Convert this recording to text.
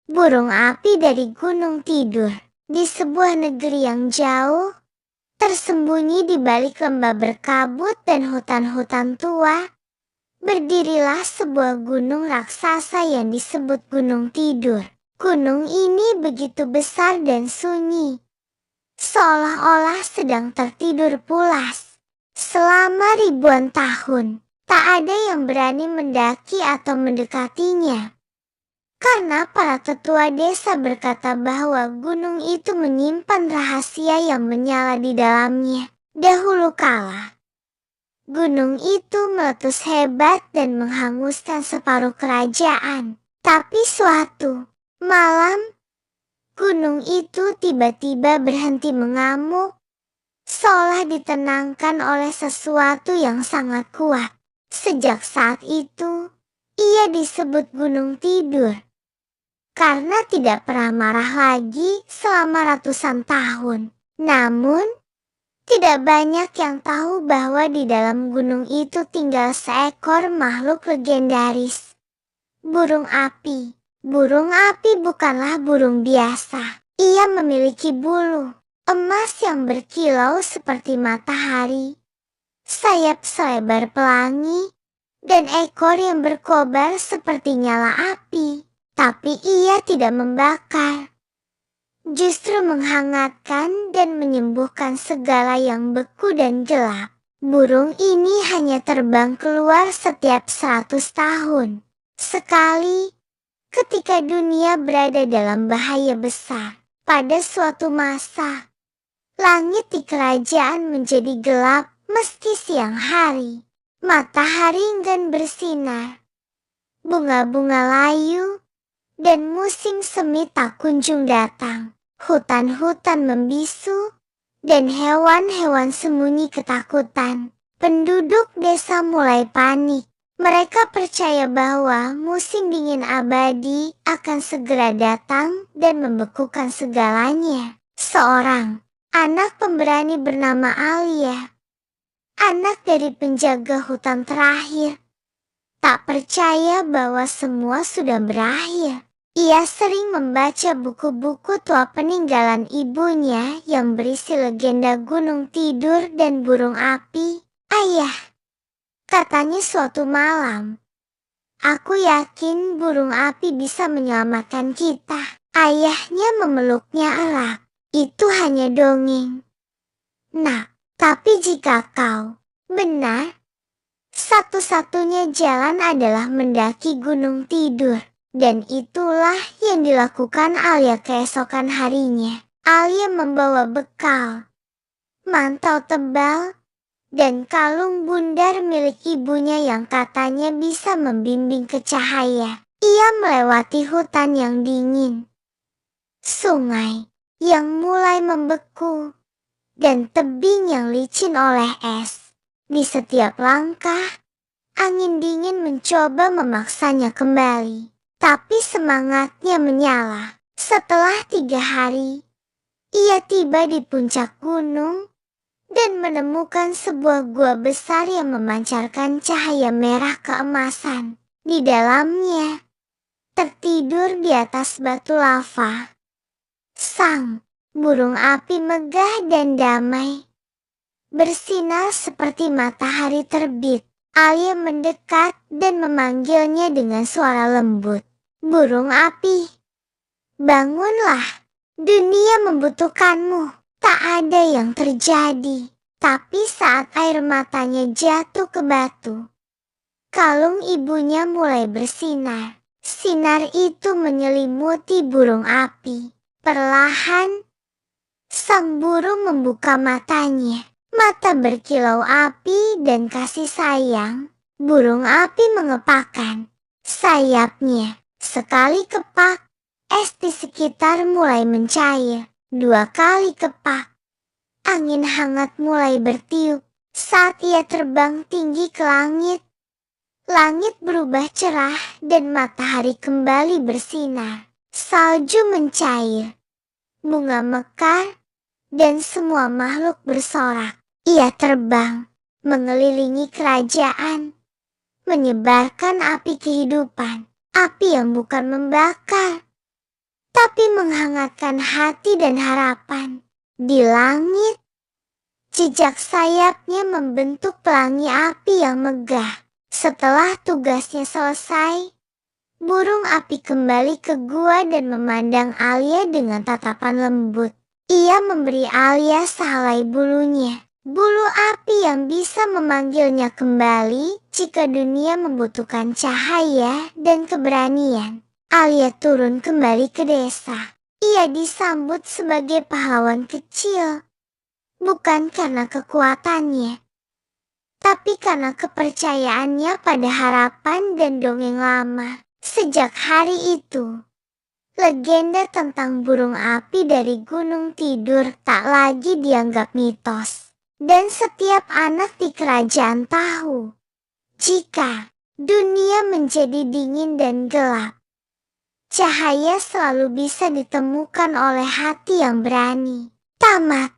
burung api dari gunung tidur. Di sebuah negeri yang jauh, tersembunyi di balik lembah berkabut dan hutan-hutan tua, berdirilah sebuah gunung raksasa yang disebut Gunung Tidur. Gunung ini begitu besar dan sunyi, seolah-olah sedang tertidur pulas. Selama ribuan tahun, tak ada yang berani mendaki atau mendekatinya. Karena para tetua desa berkata bahwa gunung itu menyimpan rahasia yang menyala di dalamnya. Dahulu kala, gunung itu meletus hebat dan menghanguskan separuh kerajaan. Tapi suatu malam, gunung itu tiba-tiba berhenti mengamuk, seolah ditenangkan oleh sesuatu yang sangat kuat. Sejak saat itu, ia disebut Gunung Tidur. Karena tidak pernah marah lagi selama ratusan tahun. Namun, tidak banyak yang tahu bahwa di dalam gunung itu tinggal seekor makhluk legendaris. Burung api. Burung api bukanlah burung biasa. Ia memiliki bulu emas yang berkilau seperti matahari, sayap selebar pelangi, dan ekor yang berkobar seperti nyala api. Tapi ia tidak membakar, justru menghangatkan dan menyembuhkan segala yang beku dan gelap. Burung ini hanya terbang keluar setiap 100 tahun. Sekali, ketika dunia berada dalam bahaya besar, pada suatu masa, langit di kerajaan menjadi gelap meski siang hari. Matahari enggan bersinar, bunga-bunga layu, dan musim semi tak kunjung datang. Hutan-hutan membisu, dan hewan-hewan sembunyi ketakutan. Penduduk desa mulai panik. Mereka percaya bahwa musim dingin abadi akan segera datang dan membekukan segalanya. Seorang anak pemberani bernama Alia, anak dari penjaga hutan terakhir, tak percaya bahwa semua sudah berakhir. Ia sering membaca buku-buku tua peninggalan ibunya yang berisi legenda Gunung Tidur dan burung api. Ayah, katanya suatu malam, aku yakin burung api bisa menyelamatkan kita. Ayahnya memeluknya erat. Itu hanya dongeng. Nah, tapi jika kau benar, satu-satunya jalan adalah mendaki Gunung Tidur. Dan itulah yang dilakukan Alia keesokan harinya. Alia membawa bekal, mantel tebal, dan kalung bundar milik ibunya yang katanya bisa membimbing ke cahaya. Ia melewati hutan yang dingin, sungai yang mulai membeku, dan tebing yang licin oleh es. Di setiap langkah, angin dingin mencoba memaksanya kembali. Tapi semangatnya menyala. Setelah 3 hari, ia tiba di puncak gunung dan menemukan sebuah gua besar yang memancarkan cahaya merah keemasan. Di dalamnya, tertidur di atas batu lava, sang burung api megah dan damai, bersinar seperti matahari terbit. Alia mendekat dan memanggilnya dengan suara lembut. Burung api, bangunlah. Dunia membutuhkanmu. Tak ada yang terjadi. Tapi saat air matanya jatuh ke batu, kalung ibunya mulai bersinar. Sinar itu menyelimuti burung api. Perlahan, sang burung membuka matanya. Mata berkilau api dan kasih sayang. Burung api mengepakkan sayapnya. Sekali kepak, es di sekitar mulai mencair. 2 kali kepak, angin hangat mulai bertiup. Saat ia terbang tinggi ke langit, langit berubah cerah dan matahari kembali bersinar. Salju mencair, bunga mekar, dan semua makhluk bersorak. Ia terbang, mengelilingi kerajaan, menyebarkan api kehidupan, api yang bukan membakar, menghangatkan hati dan harapan. Di langit, jejak sayapnya membentuk pelangi api yang megah. Setelah tugasnya selesai, burung api kembali ke gua dan memandang Alia dengan tatapan lembut. Ia memberi Alia sehelai bulunya. Bulu api yang bisa memanggilnya kembali jika dunia membutuhkan cahaya dan keberanian. Alia turun kembali ke desa. Ia disambut sebagai pahlawan kecil. Bukan karena kekuatannya, tapi karena kepercayaannya pada harapan dan dongeng lama. Sejak hari itu, legenda tentang burung api dari Gunung Tidur tak lagi dianggap mitos. Dan setiap anak di kerajaan tahu, jika dunia menjadi dingin dan gelap, cahaya selalu bisa ditemukan oleh hati yang berani. Tamat.